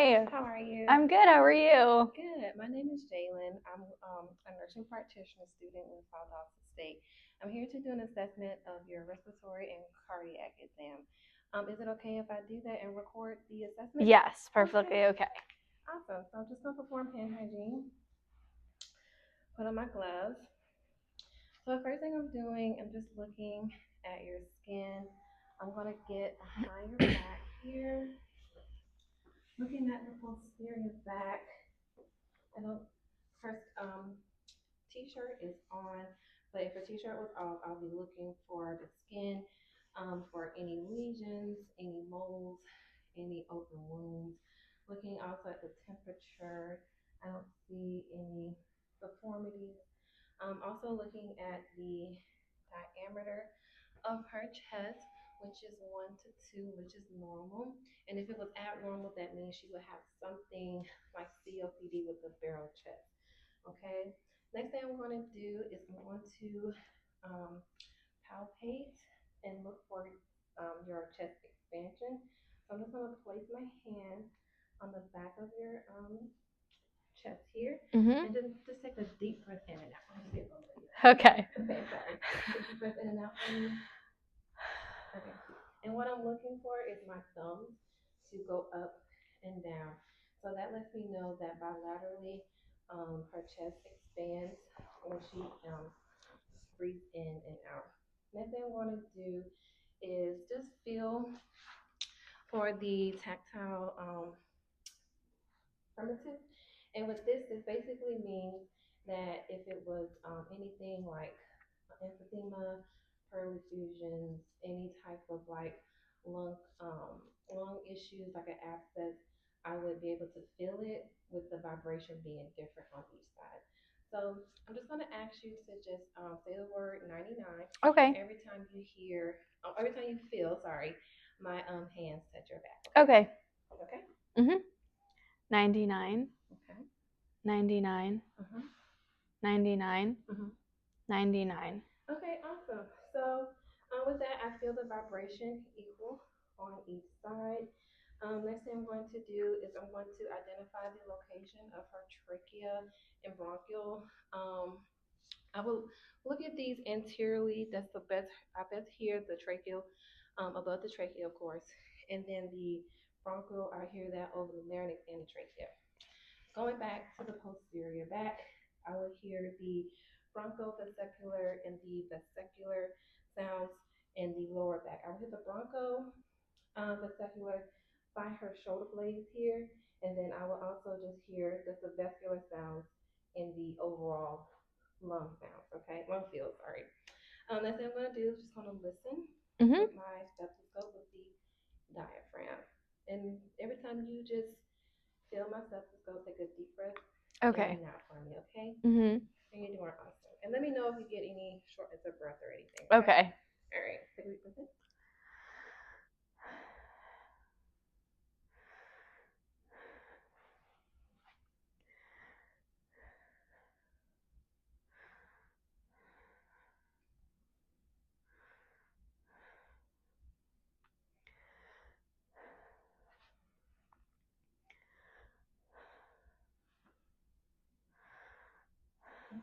Hi. How are you? I'm good. How are you? Good. My name is Jalen. I'm a nursing practitioner student with Valdosta State. I'm here to do an assessment of your respiratory and cardiac exam. Is it okay if I do that and record the assessment? Yes, perfectly okay. Awesome. So I'm just going to perform hand hygiene, put on my gloves. So the first thing I'm doing, I'm just looking at your skin. I'm going to get behind your back here, looking at the posterior back. I don't first t-shirt is on, but if your t-shirt was off, I'll be looking for the skin, for any lesions, any moles, any open wounds. Looking also at the temperature, I don't see any deformities. Also looking at the diameter of her chest, which is 1 to 2, which is normal. And if it was abnormal, that means she would have something like COPD with the barrel chest. Okay. Next thing I'm going to do is I'm going to um, palpate and look for your chest expansion. So I'm just going to place my hand on the back of your chest here, Mm-hmm. and just take a deep breath in and out. Okay. Okay, sorry. Take a deep breath in and out for me. Okay. And what I'm looking for is my thumbs to go up and down. So that lets me know that bilaterally, her chest expands when she breathes in and out. Next thing I want to do is just feel for the tactile primitive. And with this basically means that if it was anything like emphysema, pleural effusions, any type of like lung issues like an abscess, I would be able to feel it with the vibration being different on each side. So I'm just gonna ask you to just say the word 99 Okay. every time you hear, every time you feel, sorry, my hands touch your back. Okay. Okay. Mm-hmm. 99, Okay. 99, Uh-huh. 99, Uh-huh. 99. Okay, awesome. So with that, I feel the vibration equal on each side. Next thing I'm going to do is I'm going to identify the location of her trachea and bronchial. I will look at these anteriorly. That's the best. I best hear the tracheal, above the trachea, of course, and then the bronchial. I hear that over the larynx and the trachea. Going back to the posterior back, I would hear the bronchovesicular and the vesicular sounds in the lower back. I would hear the broncho vesicular by her shoulder blades here, and then I will also just hear the vesicular sounds in the overall lung sounds, okay? Lung field, sorry. Next thing I'm going to do is just going to listen Mm-hmm. with my stethoscope with the diaphragm. And every time you just feel my stethoscope, take a deep breath Okay. in and out for me, okay? Mm-hmm. And you're doing awesome. And let me know if you get any shortness of breath or anything. Okay. All right. Take a deep breath in.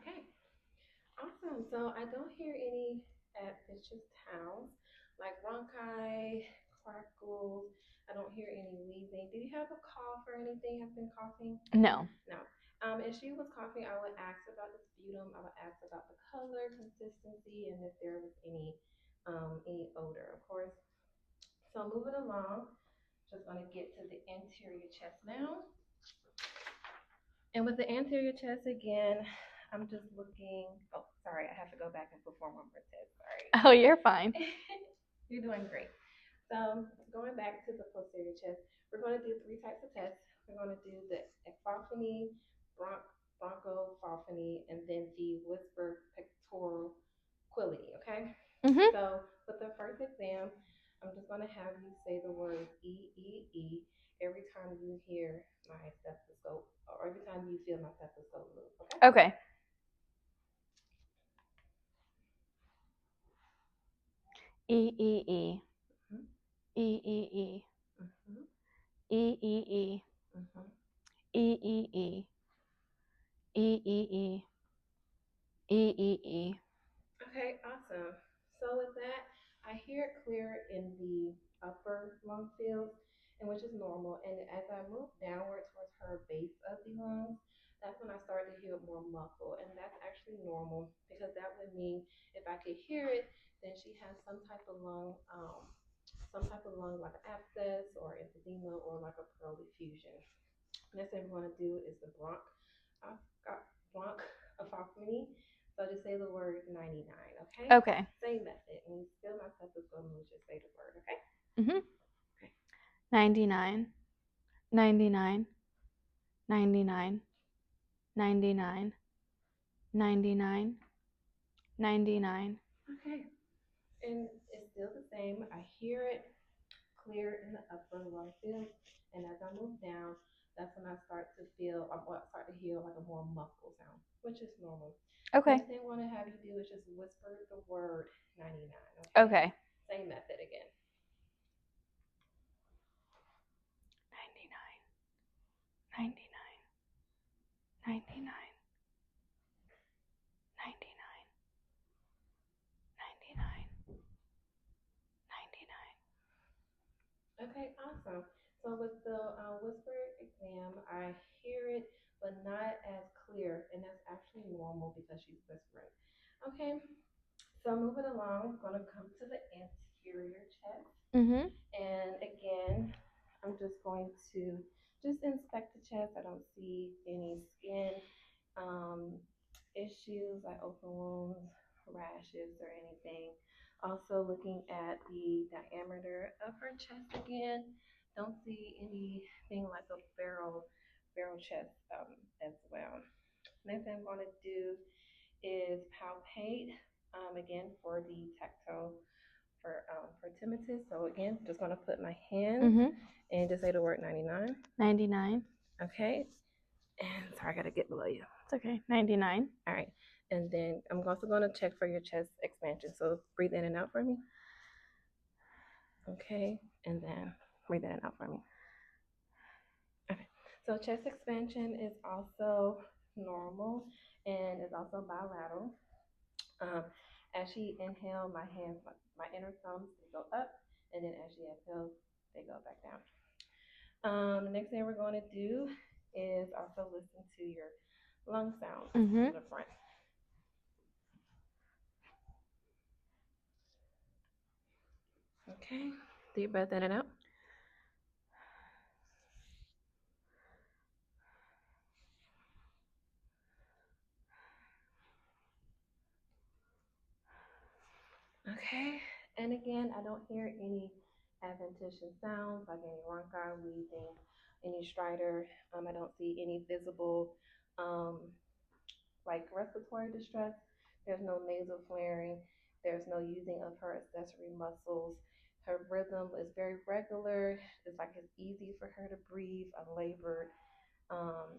Okay. Awesome. So I don't hear any adventitious sounds like bronchi, crackles. I don't hear any wheezing. Do you have a cough or anything? Have been coughing? No. No. If she was coughing, I would ask about the sputum. I would ask about the color, consistency, and if there was any odor, of course. So moving along, just gonna get to the anterior chest now. And with the anterior chest again, I'm just looking. Oh, sorry, I have to go back and perform one more test. Sorry. Oh, you're fine. You're doing great. So going back to the posterior chest, we're going to do three types of tests. We're going to do the ekphophony, bronchophony, and then the whisper pectoral quality. Okay. Mm-hmm. So with the first exam, I'm just going to have you say the word E E E every time you hear my stethoscope, or every time you feel my stethoscope move. Okay. Okay. E E E. Mhm. E E E. Mhm. E E E. Mm-hmm. E E E E E E E E E. Okay, awesome. So with that, I hear it clear in the upper lung fields, and which is normal. And as I move downward towards her base of the lungs, that's when I start to hear it more muffled, and that's actually normal because that would mean if I could hear it, then she has some type of lung like abscess or emphysema or like a pleural effusion. Next thing we're going to do is the bronchophobia. So just say the word 99, okay? Okay. Same method. And you still my step is going to just say the word, okay? Mhm. Okay. 99, 99, 99, 99, 99, 99. Okay. And it's still the same. I hear it clear in the upper lung field. And as I move down, that's when I start to feel, I start to hear like a more muffled sound, which is normal. Okay. Next thing I want to have you do is just whisper the word 99, okay? Okay. Same method again. 99, 99, 99, 99, 99, 99. Okay, awesome. So with the whisper exam, I hear it, but not as clear, and that's actually normal because she's whispering. Okay, so moving along, I'm gonna come to the anterior chest. Mhm. And again, I'm just going to just inspect the chest. I don't see any skin issues like open wounds, rashes, or anything. Also looking at the diameter of her chest again. Don't see anything like a barrel chest as well. Next thing I'm going to do is palpate again for the tactile for tinnitus. So again, just gonna put my hands Mhm. and just say the word 99. 99. Okay. And sorry, I gotta get below you. It's okay. 99. All right. And then I'm also gonna check for your chest expansion. So breathe in and out for me. Okay. And then breathe in and out for me. Okay. So chest expansion is also normal and is also bilateral. Um, as she inhale, my hands, my inner thumbs, they go up, and then as she exhales, they go back down. The next thing we're going to do is also listen to your lung sounds from Mhm. the front. Okay, deep breath in and out. Okay, and again, I don't hear any adventitious sounds like any rhonchi, wheezing, any stridor. I don't see any visible um, like respiratory distress. There's no nasal flaring. There's no using of her accessory muscles. Her rhythm is very regular. It's like it's easy for her to breathe unlabored.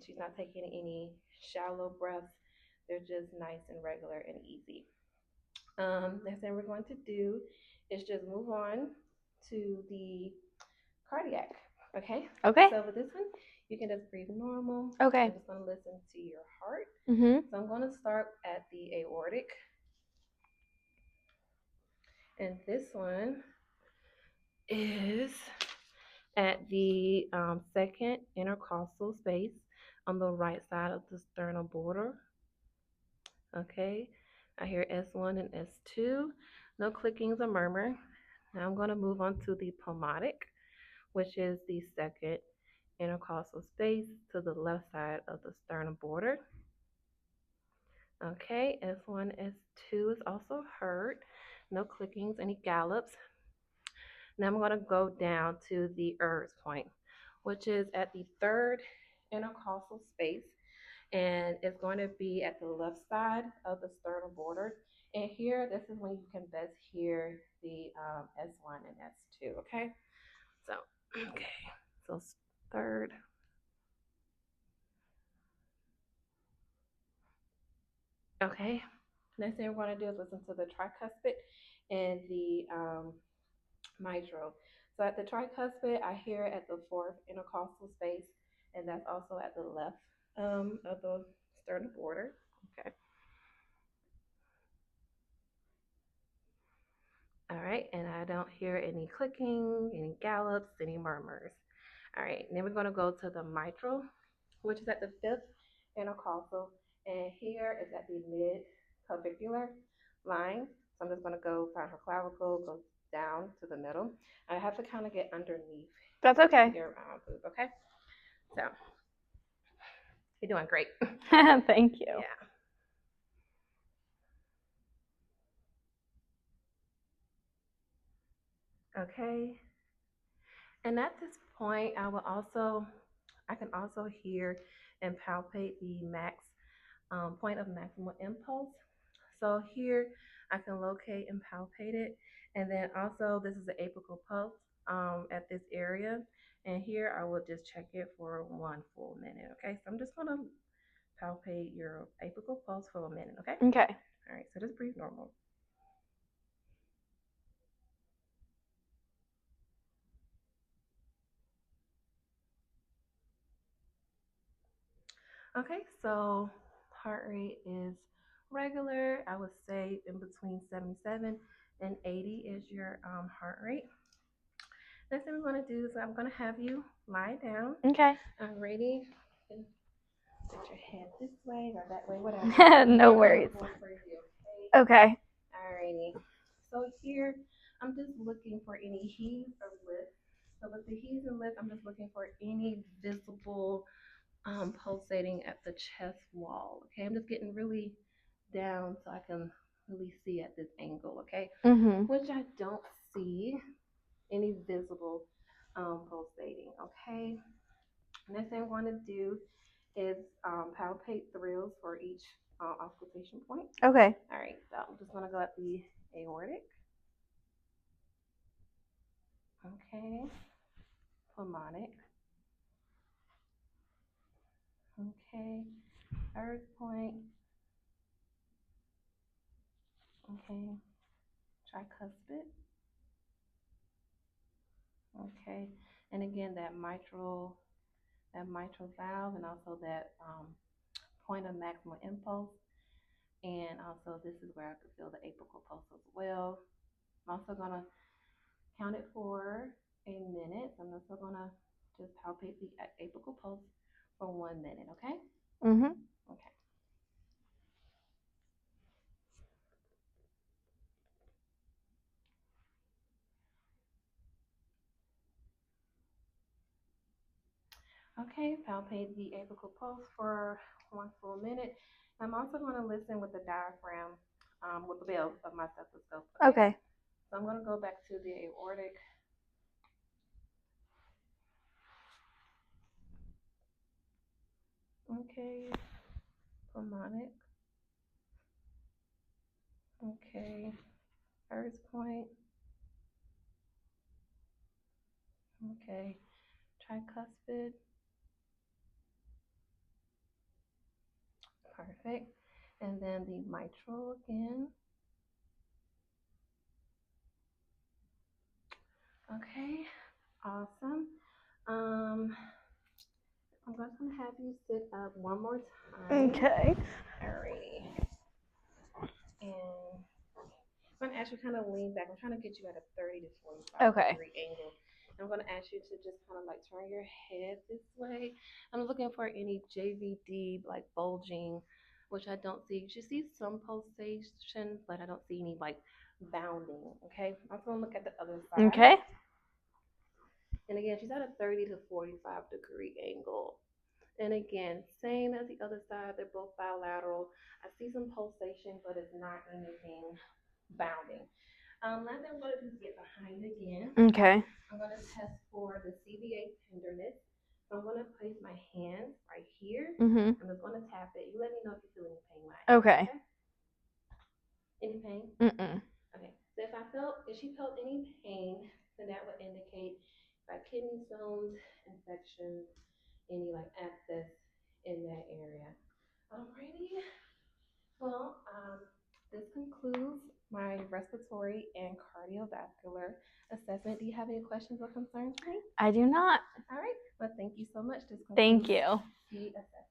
She's not taking any shallow breaths. They're just nice and regular and easy. Next thing we're going to do is just move on to the cardiac. Okay. Okay. So with this one, you can just breathe normal. Okay. I'm just going to listen to your heart. Mhm. So I'm going to start at the aortic. And this one is at the second intercostal space on the right side of the sternal border. Okay, I hear S1 and S2. No clickings or murmur. Now I'm going to move on to the pulmonic, which is the second intercostal space to the left side of the sternal border. Okay, S1, S2 is also heard. No clickings, any gallops. Now I'm going to go down to the Erb's point, which is at the third intercostal space, and it's going to be at the left side of the sternal border. And here, this is when you can best hear the S1 and S2, okay? So, okay, so third. Okay, next thing we're going to do is listen to the tricuspid and the mitral. So at the tricuspid, I hear it at the fourth intercostal space, and that's also at the left of the sternum border. Okay. All right, and I don't hear any clicking, any gallops, any murmurs. All right, then we're going to go to the mitral, which is at the fifth intercostal, and here is at the mid clavicular line. So I'm just going to go find her clavicle, go down to the middle. I have to kind of get underneath. That's okay. Your boob, okay? So you're doing great. Thank you. Yeah. Okay. And at this point, I can also hear and palpate the point of maximal impulse. So here I can locate and palpate it. And then also this is the apical pulse at this area. And here I will just check it for 1 full minute. Okay, so I'm just gonna palpate your apical pulse for a minute. Okay. Okay. All right, so just breathe normal. Okay, so heart rate is regular. I would say in between 77 and 80 is your heart rate. Next thing we're going to do is I'm going to have you lie down. Okay. Ready? Put your head this way or that way, whatever. No worries. Okay. Alrighty. So here, I'm just looking for any heaves or lifts. So with the heaves and lifts, I'm just looking for any visible pulsating at the chest wall. Okay, I'm just getting really down so I can really see at this angle. Okay, which I don't see any visible pulsating. Okay, next thing I want to do is palpate thrills for each auscultation point. Okay. All right, so I'm just gonna go at the aortic. Okay, pulmonic. Okay, earth point. Okay, tricuspid. Okay, and again that mitral valve, and also that point of maximal impulse, and also this is where I can feel the apical pulse as well. I'm also gonna count it for a minute. So I'm also gonna just palpate the apical pulse for 1 minute. Okay. Okay. Okay, palpate the apical pulse for 1 full minute. I'm also going to listen with the diaphragm, with the bell of my stethoscope. Okay. So I'm going to go back to the aortic. Okay, pulmonic. Okay, first point. Okay, tricuspid. Perfect. And then the mitral again. Okay, awesome. I'm just gonna have you sit up one more time. Okay. Alrighty. And I'm gonna ask you kind of lean back. I'm trying to get you at a 30 to 45 degree angle. I'm gonna ask you to just kind of like turn your head this way. I'm looking for any JVD like bulging, which I don't see. You see some pulsation, but I don't see any like bounding. Okay, I'm gonna look at the other side. Okay. And again, she's at a 30 to 45 degree angle. And again, same as the other side, they're both bilateral. I see some pulsation, but it's not anything bounding. Last thing I'm going to do is get behind again. Okay. I'm going to test for the CVA tenderness. So I'm going to place my hand right here. I'm just going to tap it. You let me know if you feel any pain. Okay. Any pain? Okay. So if she felt any pain, then that would indicate like kidney stones, infections, any like abscess in that area. Alrighty. Well, this concludes my respiratory and cardiovascular assessment. Do you have any questions or concerns for me? I do not. All right. But thank you so much. This Thank concludes you. the assessment.